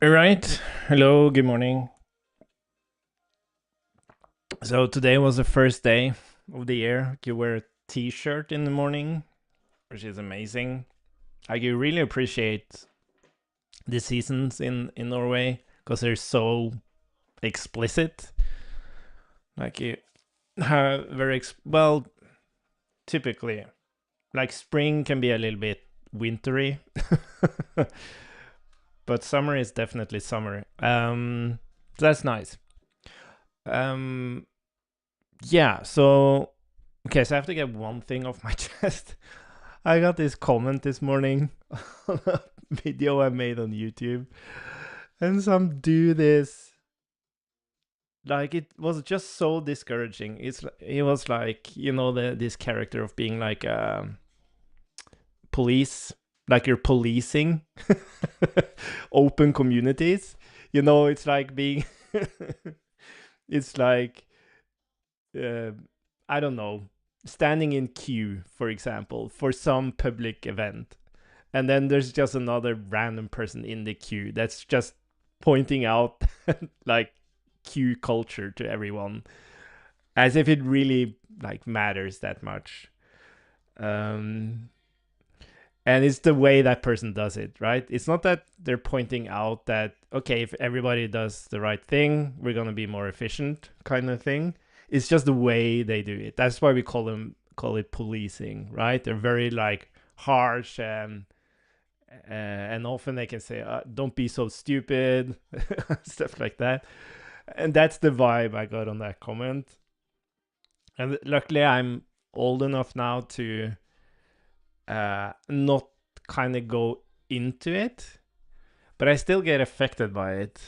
All right. Hello, good morning. So today was the first day of the year. You wear a t-shirt in the morning, which is amazing. You really appreciate the seasons in Norway because they're so explicit. Like you have well, typically like spring can be a little bit wintry. But summer is definitely summer. So that's nice. Um yeah, so okay, so I have to get one thing off my chest. I got this comment this morning on a video I made on YouTube, and some dude is like, it was just so discouraging. He was like, this character of being like police, like you're policing open communities. It's like being, it's like uh, I don't know, standing in queue, for example, for some public event. And then there's just another random person in the queue that's just pointing out like queue culture to everyone as if it really like matters that much. Um, and it's the way that person does it, right? It's not that they're pointing out that, okay, if everybody does the right thing, we're going to be more efficient, kind of thing. It's just the way they do it. That's why we call it policing, right? They're very like harsh, and often they can say, don't be so stupid, stuff like that. And that's the vibe I got on that comment. And luckily I'm old enough now to not kind of go into it, but I still get affected by it,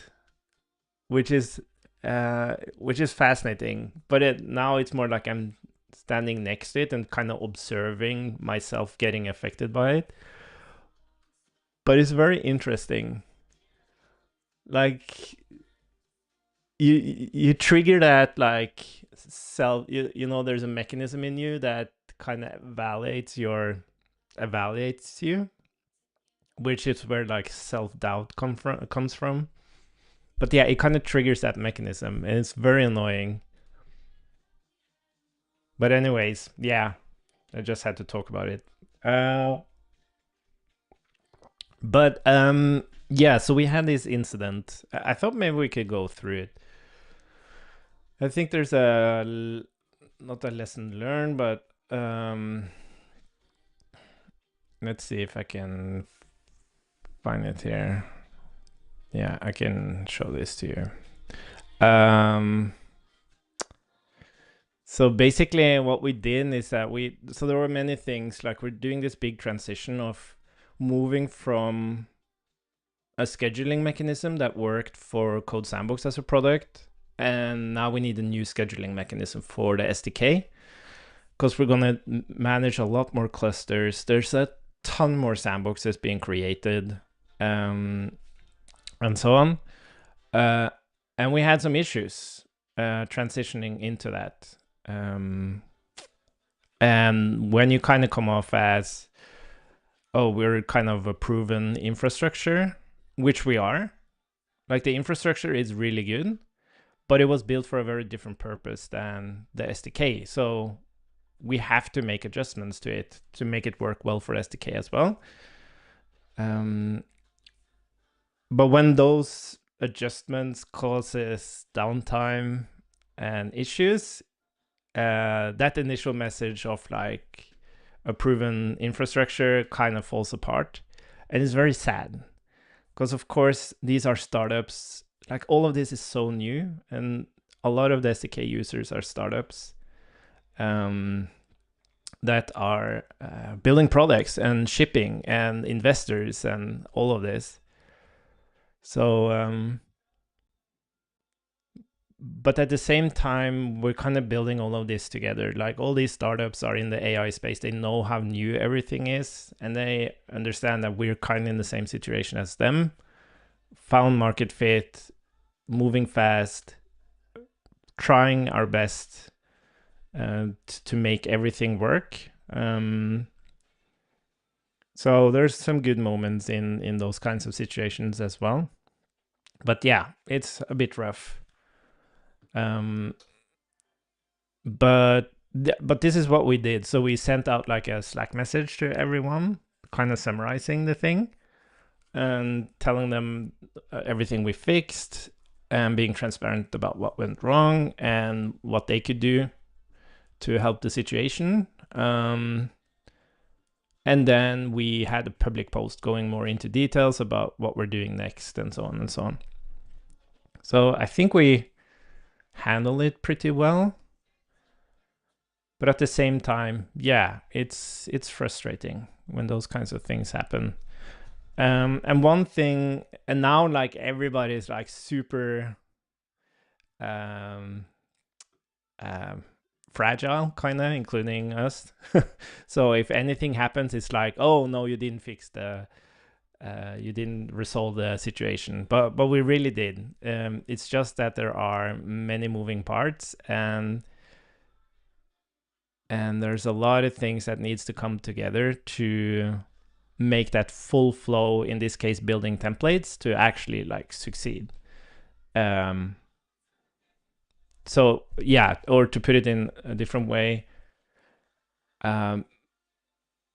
which is fascinating. But now it's more like I'm standing next to it and kind of observing myself getting affected by it. But it's very interesting. Like you trigger that like self. There's a mechanism in you that kind of evaluates you, which is where like self-doubt comes from. But yeah, it kind of triggers that mechanism, and it's very annoying. But anyways, yeah, I just had to talk about it. Uh, but yeah, so we had this incident. I thought maybe we could go through it. I think there's not a lesson learned, but let's see if I can find it here. Yeah, I can show this to you. So basically, what we did is that so there were many things, like we're doing this big transition of moving from a scheduling mechanism that worked for CodeSandbox as a product, and now we need a new scheduling mechanism for the SDK, because we're going to manage a lot more clusters. There's a ton more sandboxes being created, and so on. And we had some issues transitioning into that. And when you kind of come off as, oh, we're kind of a proven infrastructure, which we are, like the infrastructure is really good, but it was built for a very different purpose than the SDK. So we have to make adjustments to it to make it work well for SDK as well. But when those adjustments causes downtime and issues, that initial message of like a proven infrastructure kind of falls apart, and it's very sad because of course these are startups. Like all of this is so new, and a lot of the SDK users are startups that are building products and shipping and investors and all of this. So but at the same time, we're kind of building all of this together. Like all these startups are in the AI space. They know how new everything is, and they understand that we're kind of in the same situation as them. Found market fit, moving fast, trying our best to make everything work. So there's some good moments in those kinds of situations as well. But yeah, it's a bit rough. But this is what we did. So we sent out like a Slack message to everyone, kind of summarizing the thing and telling them everything we fixed and being transparent about what went wrong and what they could do to help the situation. And then we had a public post going more into details about what we're doing next and so on and so on. So I think we handled it pretty well. But at the same time, yeah, it's frustrating when those kinds of things happen. And one thing, and now like everybody's like super um, fragile, kind of, including us. So if anything happens, it's like, oh no, you didn't fix you didn't resolve the situation, but we really did. It's just that there are many moving parts, and there's a lot of things that needs to come together to make that full flow, in this case building templates, to actually like succeed. So yeah, or to put it in a different way, the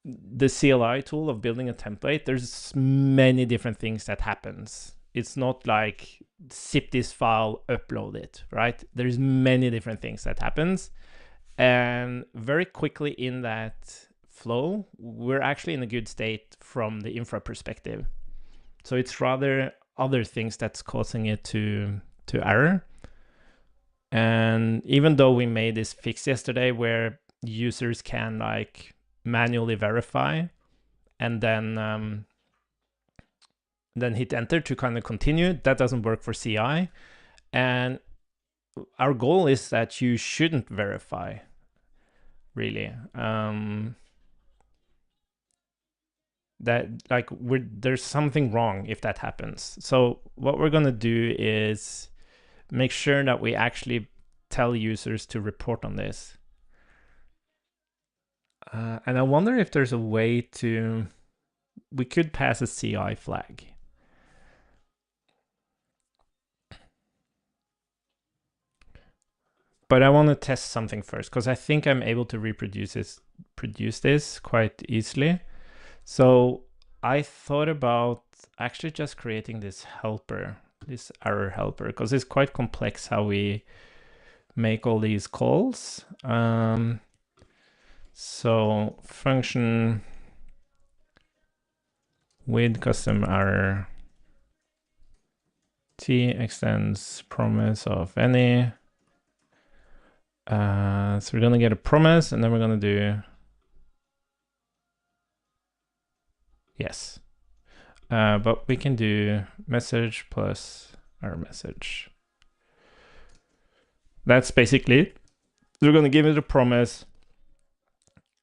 CLI tool of building a template, there's many different things that happens. It's not like zip this file, upload it, right? There's many different things that happens. And very quickly in that flow, we're actually in a good state from the infra perspective. So it's rather other things that's causing it to error. And even though we made this fix yesterday where users can like manually verify and then hit enter to kind of continue, that doesn't work for CI. And our goal is that you shouldn't verify, really. That like there's something wrong if that happens. So what we're gonna do is make sure that we actually tell users to report on this. And I wonder if there's a way to, we could pass a CI flag. But I want to test something first, because I think I'm able to produce this quite easily. So I thought about actually just creating this helper, this error helper, because it's quite complex how we make all these calls. So function with custom error t extends promise of any. So we're gonna get a promise, and then we're gonna do yes. But we can do message plus our message. That's basically it. So we're gonna give it a promise.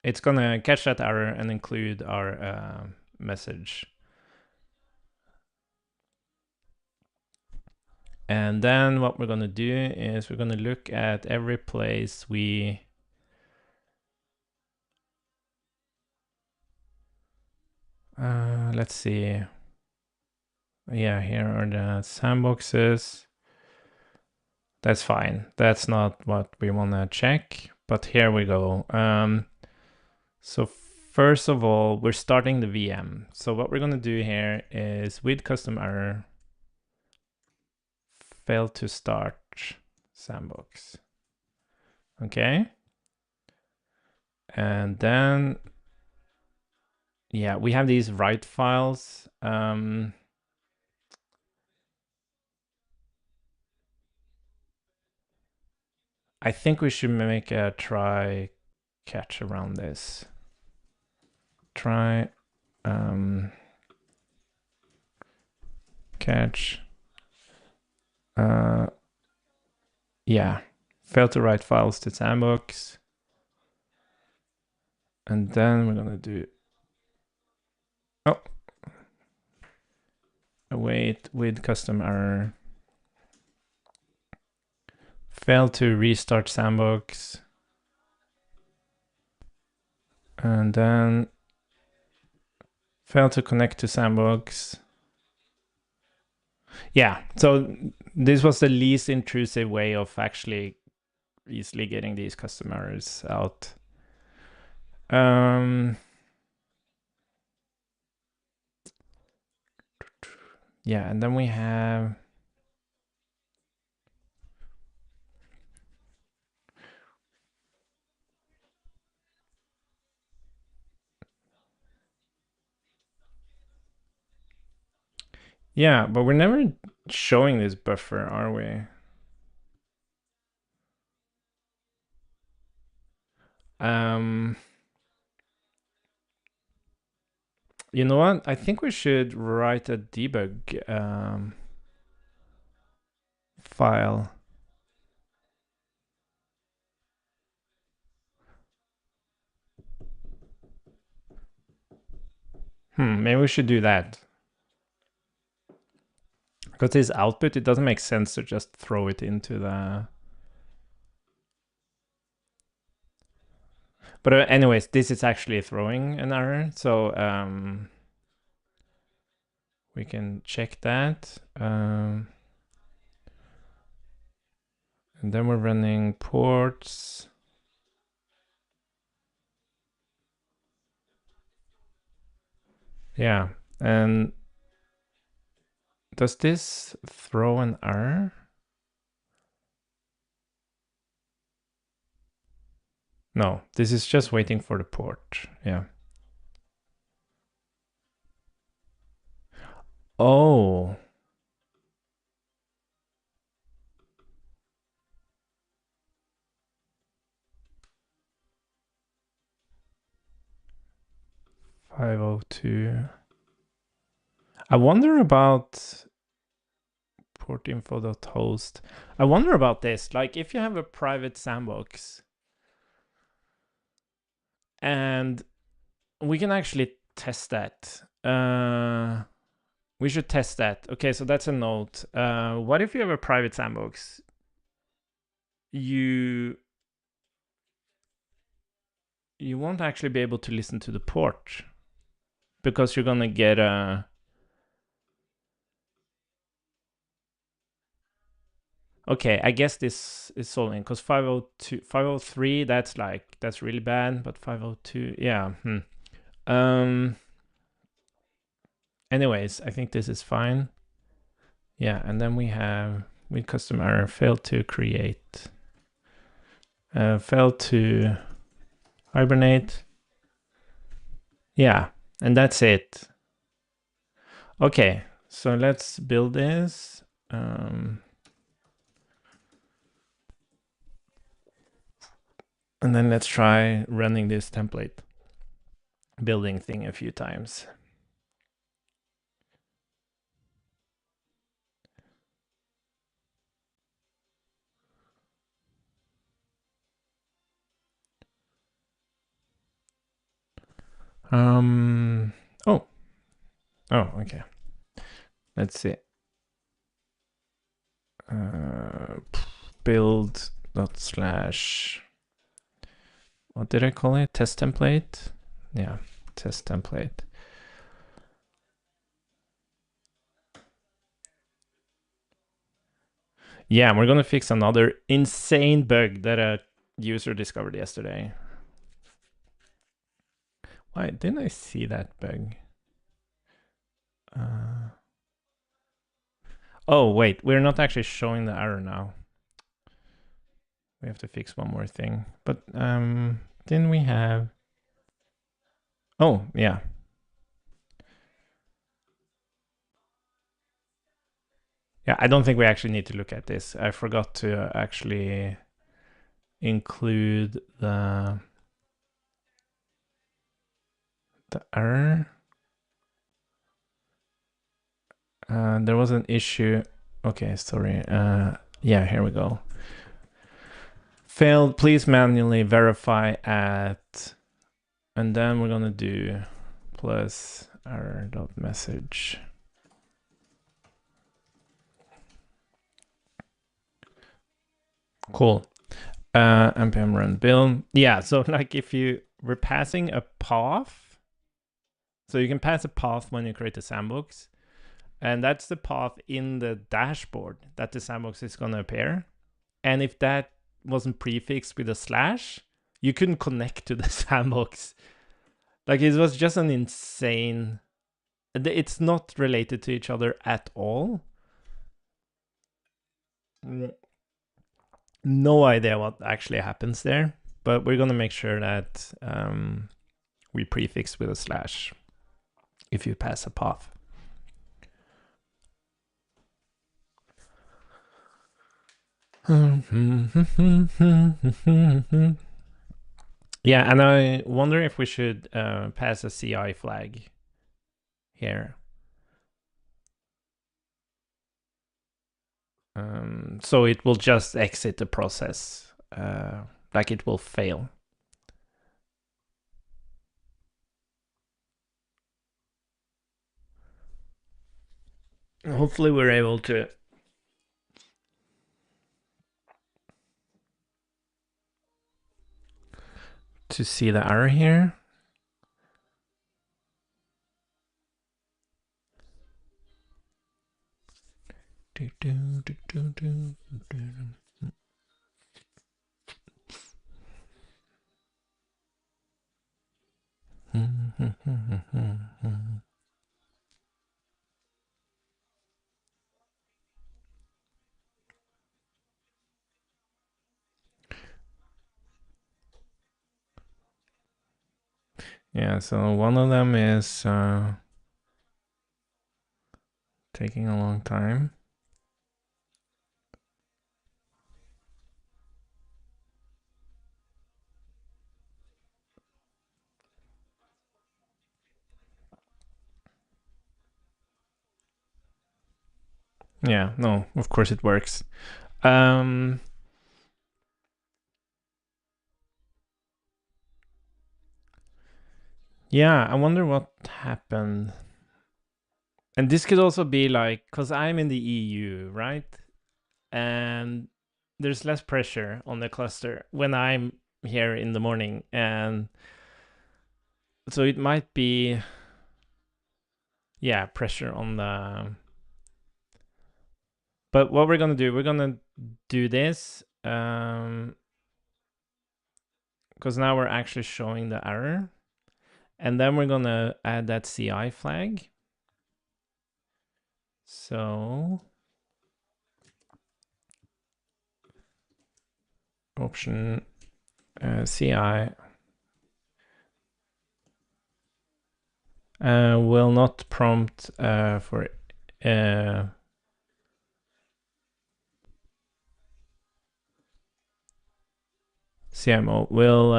It's gonna catch that error and include our message. And then what we're gonna do is we're gonna look at every place we let's see. Yeah, here are the sandboxes. That's fine. That's not what we want to check, but here we go. So first of all, we're starting the VM. So what we're going to do here is with custom error, fail to start sandbox. Okay. And then, yeah, we have these write files. I think we should make a try catch around this. Try catch. Yeah, fail to write files to sandbox. And then we're gonna do, oh, await with custom error. Fail to restart sandbox. And then fail to connect to sandbox. Yeah, so this was the least intrusive way of actually easily getting these customers out. Yeah, and then we have yeah, but we're never showing this buffer, are we? You know what? I think we should write a debug file. Maybe we should do that. Because this output, it doesn't make sense to just throw it into the... But anyways, this is actually throwing an error, so we can check that. And then we're running ports. Yeah, and does this throw an error? No, this is just waiting for the port. Yeah. Oh. .502. I wonder about port info.host. I wonder about this. Like if you have a private sandbox and we can actually test that. We should test that. Okay, so that's a note. What if you have a private sandbox? You won't actually be able to listen to the port because you're gonna get a... Okay, I guess this is solving because 502, 503, that's really bad, but 502, yeah. Anyways, I think this is fine. Yeah, and then we have with custom error failed to create, failed to hibernate. Yeah, and that's it. Okay, so let's build this. And then let's try running this template building thing a few times. Oh, okay. Let's see. Build dot slash, what did I call it? Test template? Yeah, test template. Yeah, we're gonna fix another insane bug that a user discovered yesterday. Why didn't I see that bug? Oh, wait, we're not actually showing the error now. We have to fix one more thing. But didn't we have... Oh, yeah. Yeah, I don't think we actually need to look at this. I forgot to actually include the error. There was an issue. Okay, sorry. Yeah, here we go. Failed, please manually verify at, and then we're gonna do plus error.message. Cool. npm run build. Yeah, so like if we're passing a path, so you can pass a path when you create a sandbox. And that's the path in the dashboard that the sandbox is going to appear. And if that wasn't prefixed with a slash, you couldn't connect to the sandbox. Like, it was just an insane... It's not related to each other at all. No idea what actually happens there, but we're going to make sure that we prefix with a slash if you pass a path. Yeah, and I wonder if we should pass a CI flag here. So it will just exit the process, like it will fail. Hopefully we're able to see the error here. Yeah, so one of them is taking a long time. Yeah, no, of course it works. Yeah, I wonder what happened. And this could also be like, because I'm in the EU, right? And there's less pressure on the cluster when I'm here in the morning. And so it might be, yeah, pressure on the... But what we're going to do, we're going to do this, because now we're actually showing the error. And then we're going to add that CI flag. So option CI will not prompt for CMO will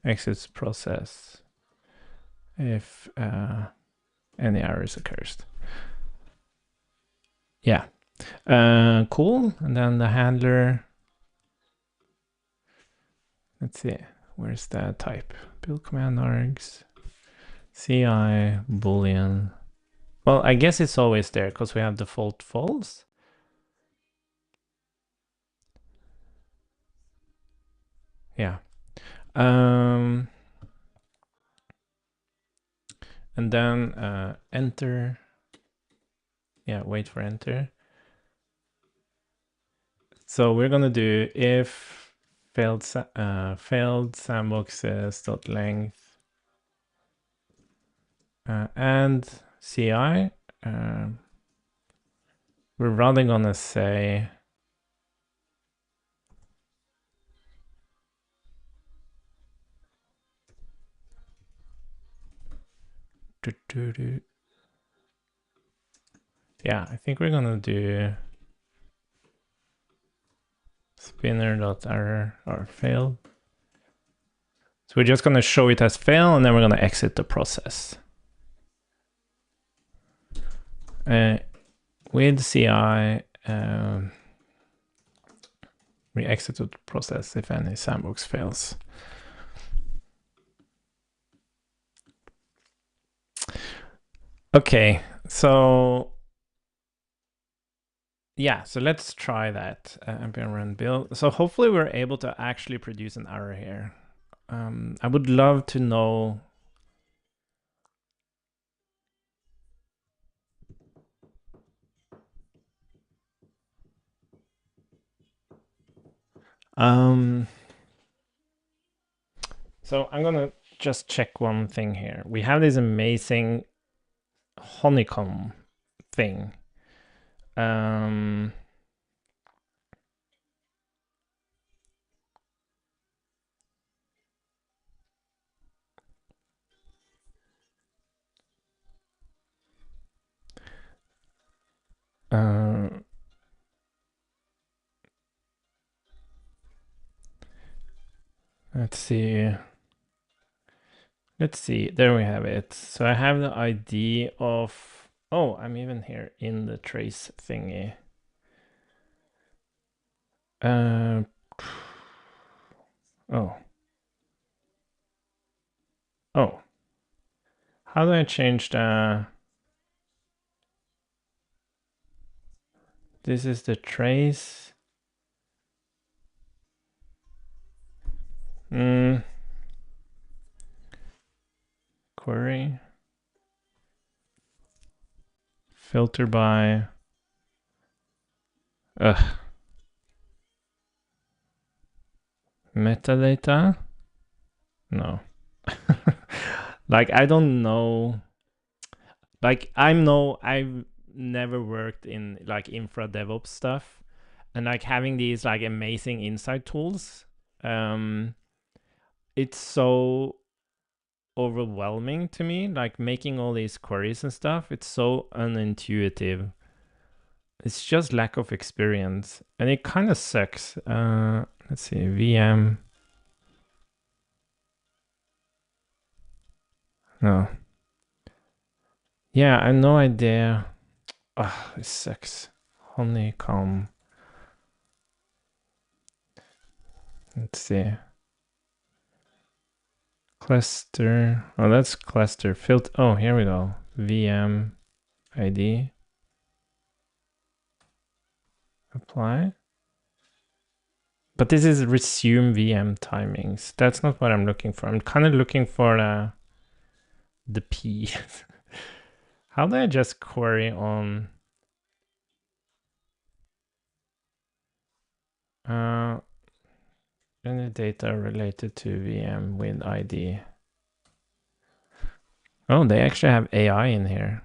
exits process if any errors occurs. Yeah, cool. And then the handler, let's see, where's the type? Build command args, CI boolean. Well, I guess it's always there because we have default false. Yeah. And then enter. Yeah, wait for enter. So we're gonna do if failed sandboxes dot length and CI. We're rather gonna say yeah, I think we're gonna do spinner.error or failed. So we're just gonna show it as fail and then we're gonna exit the process. With CI, we exit the process if any sandbox fails. Okay, so yeah, so let's try that npm run build. So hopefully we're able to actually produce an error here. I would love to know. So I'm gonna just check one thing here. We have this amazing honeycomb thing. Let's see. Let's see. There we have it. So I have the ID of. Oh, I'm even here in the trace thingy. Oh. Oh. How do I change the. This is the trace. Query. Filter by. Metadata? No. Like, I don't know. Like, I've never worked in like infra DevOps stuff, and like having these like amazing insight tools, it's so overwhelming to me. Like making all these queries and stuff, it's so unintuitive. It's just lack of experience, and it kind of sucks. Let's see, VM. No. Yeah, I have no idea. Oh, it sucks. Honeycomb. Let's see. Cluster. Oh, that's cluster. Filter. Oh, here we go. VM ID. Apply. But this is resume VM timings. That's not what I'm looking for. I'm kind of looking for the P. How do I just query on any data related to VM with ID? Oh, they actually have AI in here.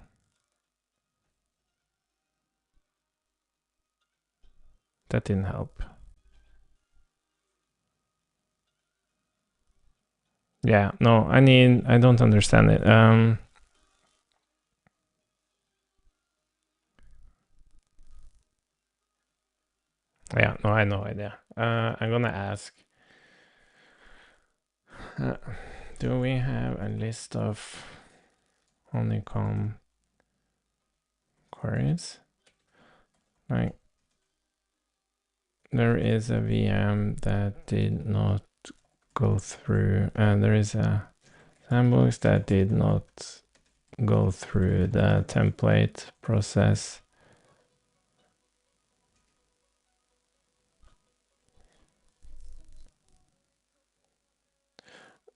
That didn't help. Yeah, no, I don't understand it. Yeah, no, I have no idea. I'm gonna ask. Do we have a list of honeycomb queries? Like, there is a VM that did not go through, and there is a sandbox that did not go through the template process.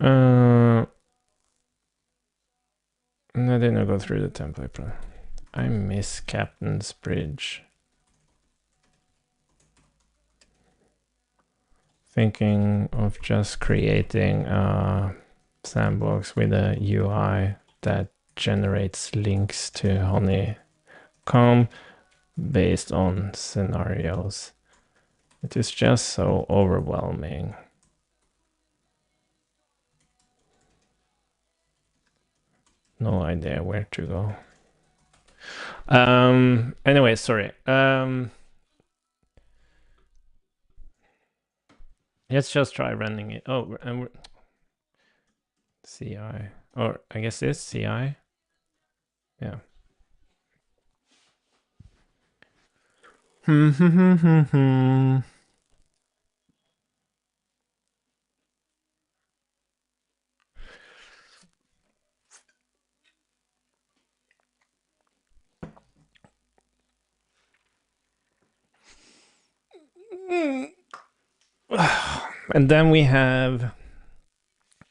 No, I didn't go through the template process. I miss Captain's Bridge. Thinking of just creating a sandbox with a UI that generates links to honeycomb based on scenarios. It is just so overwhelming. No idea where to go. Anyway, sorry. Let's just try running it. Oh, and we're CI. Or I guess this CI. Yeah. And then we have,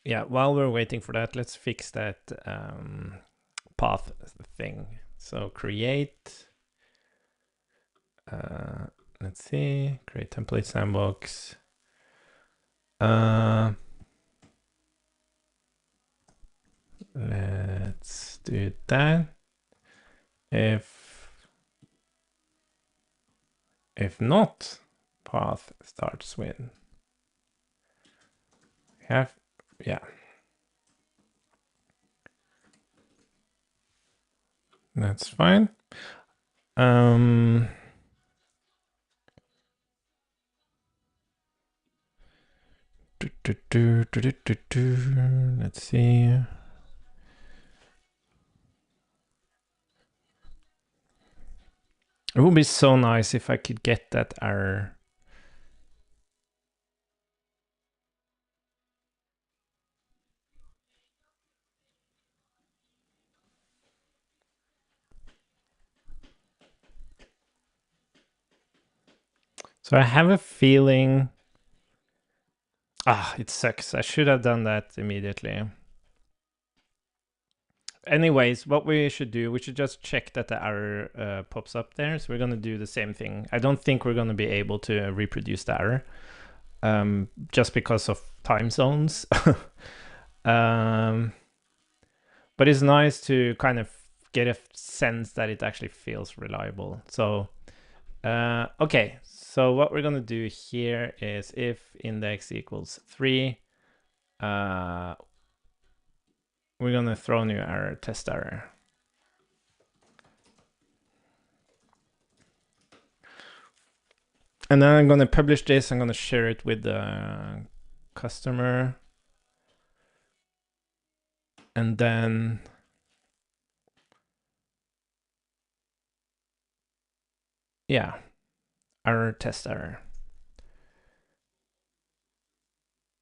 yeah, while we're waiting for that, let's fix that path thing. So create, let's see, create template sandbox. Let's do that. If not, path starts with have, yeah. That's fine. Let's see. It would be so nice if I could get that error. So I have a feeling, it sucks. I should have done that immediately. Anyways, what we should do, we should just check that the error pops up there. So we're going to do the same thing. I don't think we're going to be able to reproduce the error just because of time zones. But it's nice to kind of get a sense that it actually feels reliable. So, okay. So what we're going to do here is if index equals 3, we're going to throw new error, test error. And then I'm going to publish this. I'm going to share it with the customer. And then yeah, error, test error.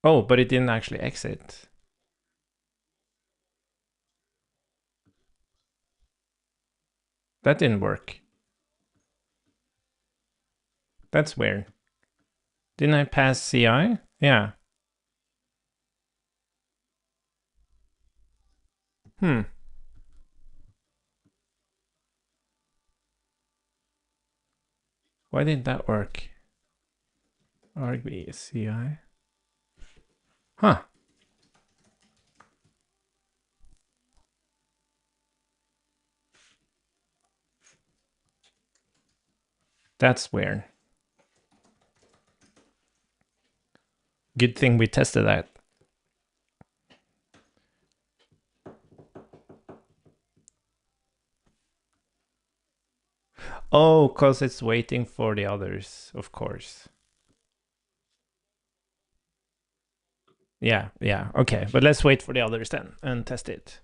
Oh, but it didn't actually exit. That didn't work. That's weird. Didn't I pass CI? Yeah. Why did that work? argv CI. Huh. That's weird. Good thing we tested that. Oh, because it's waiting for the others, of course. Yeah, yeah, okay. But let's wait for the others then and test it.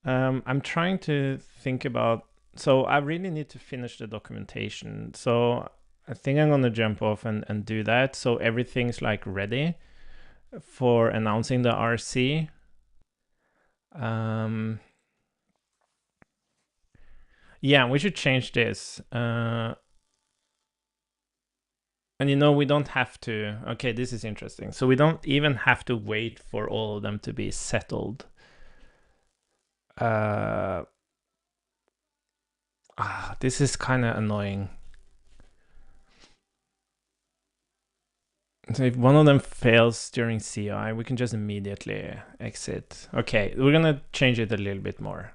I'm trying to think about, so I really need to finish the documentation. So I think I'm gonna jump off and do that. So everything's like ready for announcing the RC. Yeah, we should change this. And you know, we don't have to, okay, this is interesting. So we don't even have to wait for all of them to be settled. This is kind of annoying. So if one of them fails during CI, we can just immediately exit. Okay, we're gonna change it a little bit more.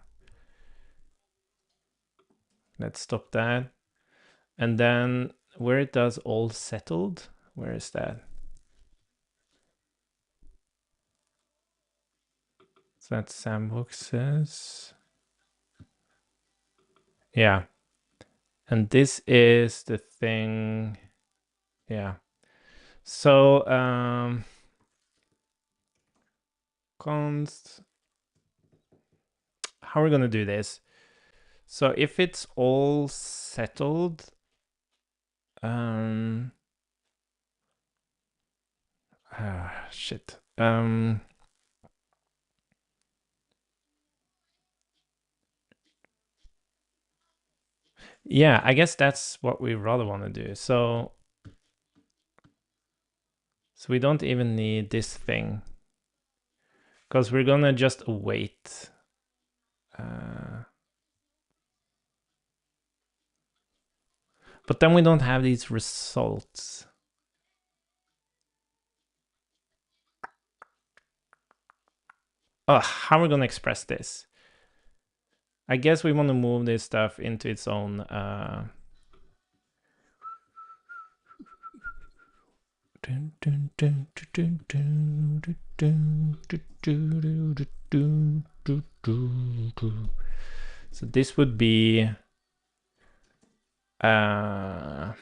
Let's stop that. And then where it does all settled, where is that? So that's sandboxes. Yeah. And this is the thing. Yeah. So const, how are we gonna do this? So if it's all settled, shit. Yeah, I guess that's what we rather want to do. So So we don't even need this thing, because we're gonna just await. But then we don't have these results. Oh, how are we gonna express this? I guess we want to move this stuff into its own so this would be yeah,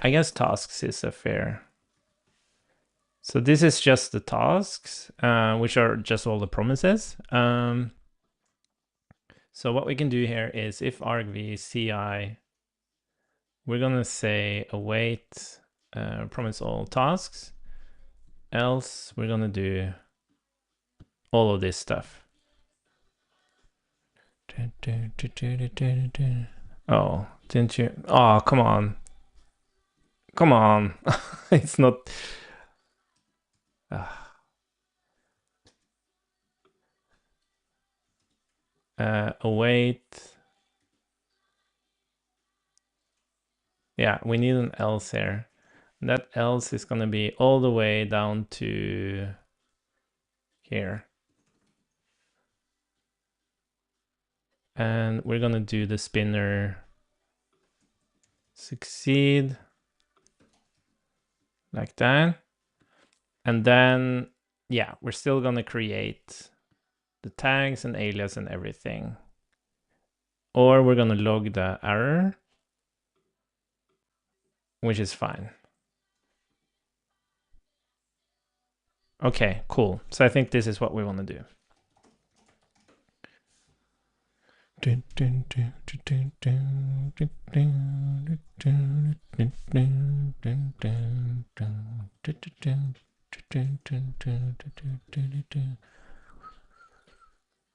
I guess tasks is a fair. So this is just the tasks, which are just all the promises. So what we can do here is if argv ci, we're gonna say await promise all tasks, else we're gonna do all of this stuff. Oh, didn't you? Oh, come on. Come on. It's not. Await. Yeah, we need an else here. That else is going to be all the way down to here. And we're going to do the spinner succeed like that. And then, yeah, we're still going to create the tags and alias and everything. Or we're going to log the error, which is fine. Okay, cool. So I think this is what we want to do.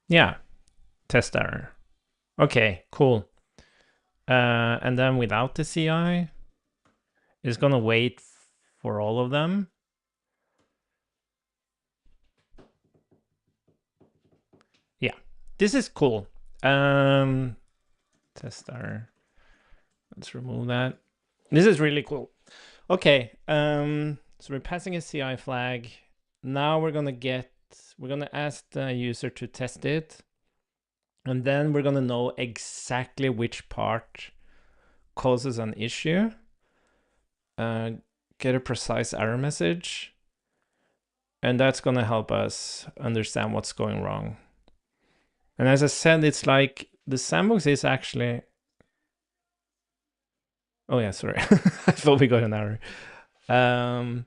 Yeah, test error. Okay, cool. And then without the CI, it's gonna wait for all of them. Yeah, this is cool. Test error. Let's remove that. This is really cool. Okay, so we're passing a CI flag. Now we're gonna ask the user to test it. And then we're gonna know exactly which part causes an issue. Get a precise error message. And that's gonna help us understand what's going wrong. And as I said, it's like the sandbox is actually... Oh yeah, sorry. I thought we got an error. And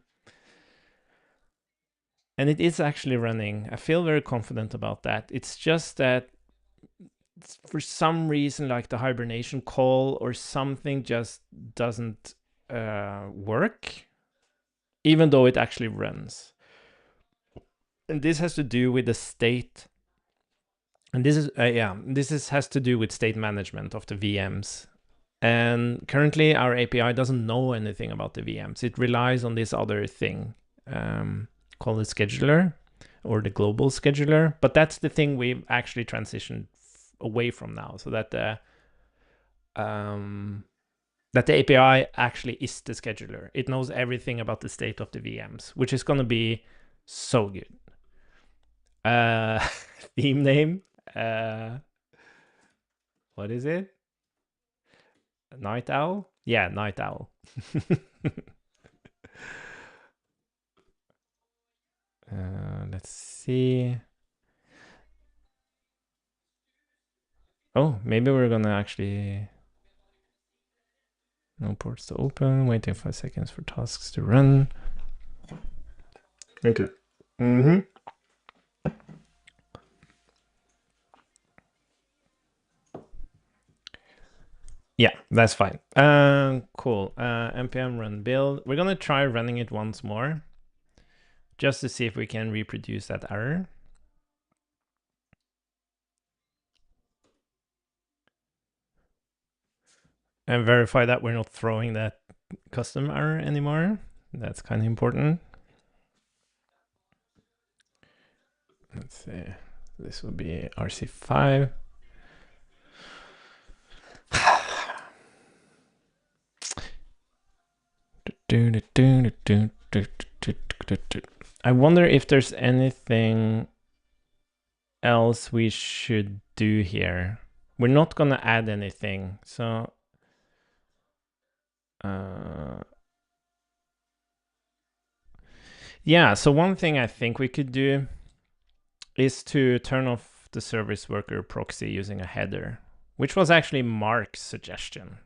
it is actually running. I feel very confident about that. It's just that for some reason, like the hibernation call or something just doesn't work, even though it actually runs. And this has to do with the state. And this is has to do with state management of the VMs. And currently our API doesn't know anything about the VMs. It relies on this other thing called the scheduler or the global scheduler. But that's the thing we've actually transitioned away from now, so that the API actually is the scheduler. It knows everything about the state of the VMs, which is going to be so good. Theme name. What is it? Night Owl? Yeah, Night Owl. Let's see. Oh, maybe we're gonna actually... No ports to open, waiting 5 seconds for tasks to run. Okay. Yeah, that's fine. Cool. npm run build. We're gonna try running it once more, just to see if we can reproduce that error. And verify that we're not throwing that custom error anymore. That's kind of important. Let's see. This will be RC5. I wonder if there's anything else we should do here. We're not gonna add anything, so yeah, so one thing I think we could do is to turn off the service worker proxy using a header, which was actually Mark's suggestion.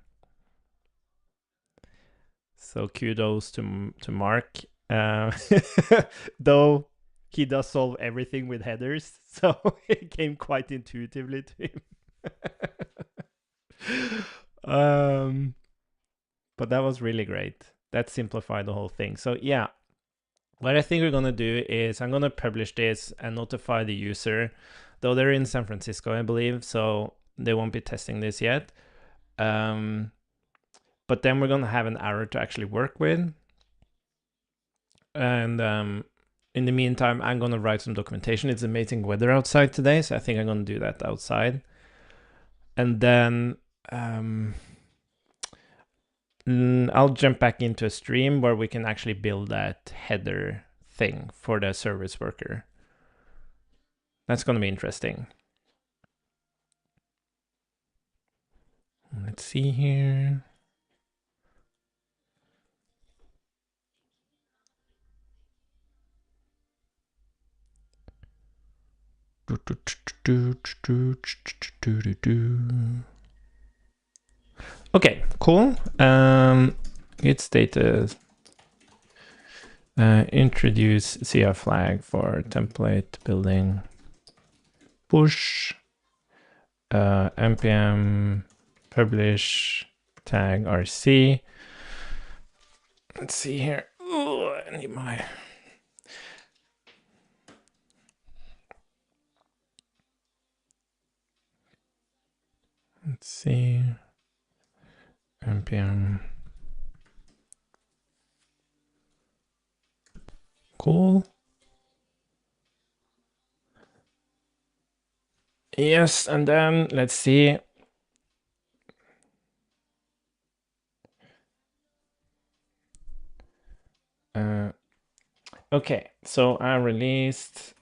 So kudos to Mark, though he does solve everything with headers, so it came quite intuitively to him. But that was really great. That simplified the whole thing. So yeah, what I think we're gonna do is I'm gonna publish this and notify the user, though they're in San Francisco, I believe, so they won't be testing this yet. But then we're gonna have an error to actually work with. And in the meantime, I'm gonna write some documentation. It's amazing weather outside today, so I think I'm gonna do that outside. And then I'll jump back into a stream where we can actually build that header thing for the service worker. That's gonna be interesting. Let's see here. Okay, cool. Git status. Introduce CI flag for template building. Push. npm publish tag rc. Let's see here. Oh, I need my. Let's see. npm. Cool. Yes, and then let's see. Okay, so I released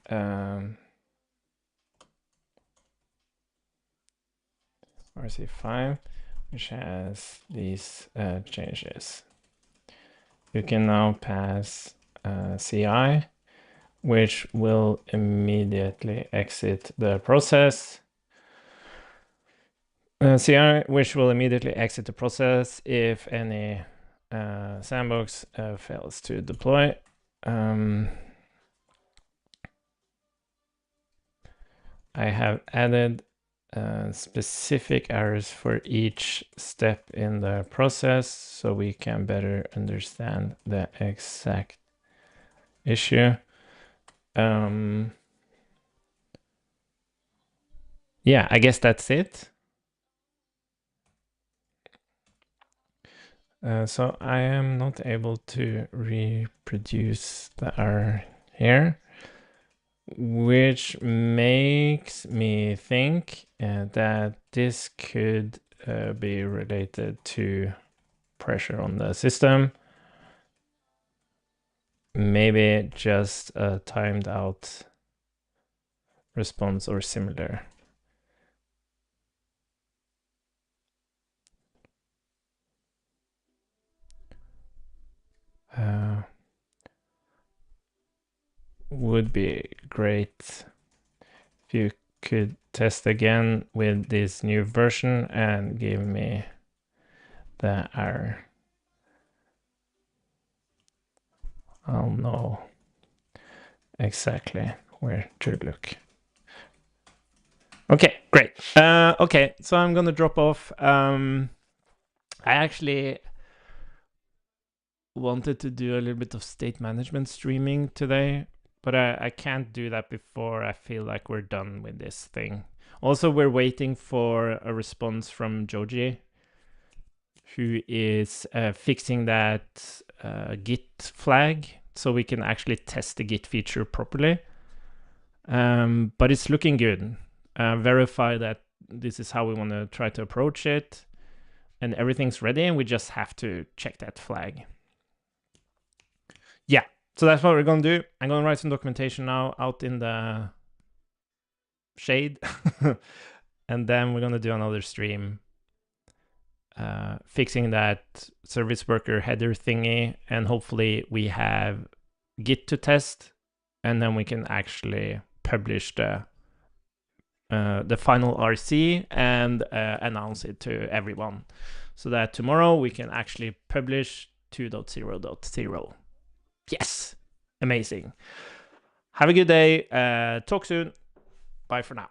RC5, which has these changes. You can now pass CI, which will immediately exit the process. CI, which will immediately exit the process if any sandbox fails to deploy. I have added specific errors for each step in the process so we can better understand the exact issue. Yeah, I guess that's it. So I am not able to reproduce the error here, which makes me think that this could be related to pressure on the system. Maybe just a timed out response or similar. Would be great if you could test again with this new version and give me the error. I'll know exactly where to look. Okay, great. Okay, so I'm gonna drop off. I actually wanted to do a little bit of state management streaming today, but I can't do that before I feel like we're done with this thing. Also, we're waiting for a response from Joji, who is fixing that Git flag so we can actually test the Git feature properly. But it's looking good. Verify that this is how we want to try to approach it, and everything's ready, and we just have to check that flag. Yeah, so that's what we're gonna do. I'm gonna write some documentation now out in the shade, and then we're gonna do another stream fixing that service worker header thingy, and hopefully we have Git to test, and then we can actually publish the final RC and announce it to everyone, so that tomorrow we can actually publish 2.0.0. Yes, amazing. Have a good day. Talk soon. Bye for now.